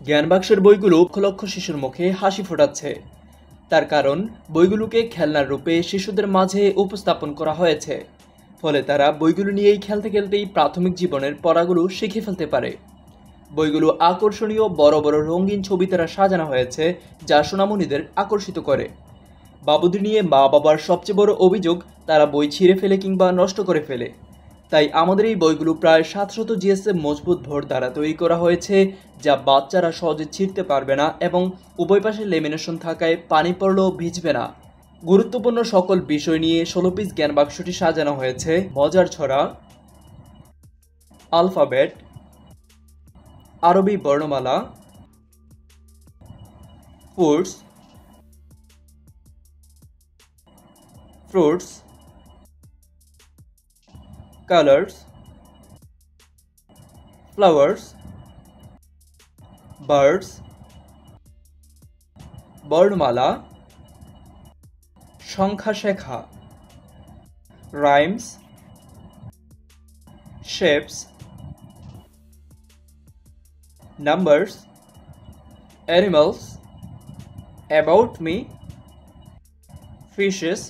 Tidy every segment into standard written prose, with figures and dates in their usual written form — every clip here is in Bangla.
জ্ঞানবাক্সের বইগুলো লক্ষ লক্ষ শিশুর মুখে হাসি ফোটাচ্ছে। তার কারণ বইগুলোকে খেলনার রূপে শিশুদের মাঝে উপস্থাপন করা হয়েছে। ফলে তারা বইগুলো নিয়েই খেলতে খেলতেই প্রাথমিক জীবনের পড়াগুলো শিখে ফেলতে পারে। বইগুলো আকর্ষণীয় বড় বড় রঙিন ছবি দ্বারা সাজানো হয়েছে, যা সোনামণিদের আকর্ষিত করে। বাবুদের নিয়ে মা বাবার সবচেয়ে বড় অভিযোগ, তারা বই ছিঁড়ে ফেলে কিংবা নষ্ট করে ফেলে। তাই আমাদের এই বইগুলো প্রায় 700 জিএসএম মজবুত ভোর্ড দ্বারা তৈরি করা হয়েছে, যা বাচ্চারা সহজে ছিঁড়তে পারবে না এবং উভয় পাশে লেমিনেশন থাকায় পানি পড়লেও ভিজবে না। গুরুত্বপূর্ণ সকল বিষয় নিয়ে 16 পিস জ্ঞান বাক্সটি সাজানো হয়েছে। মজার ছড়া, আলফাবেট, আরবি বর্ণমালা, foods, fruits, colours, flowers, birds, বর্ণমালা, সংখ্যা শেখা, rhymes, shapes, numbers, animals, about me, fishes.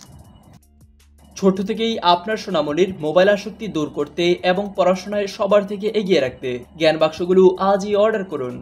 ছোট থেকেই আপনার সোনামণির মোবাইল আসক্তি দূর করতে এবং পড়াশোনায় সবার থেকে এগিয়ে রাখতে জ্ঞান বাক্সগুলো আজই অর্ডার করুন।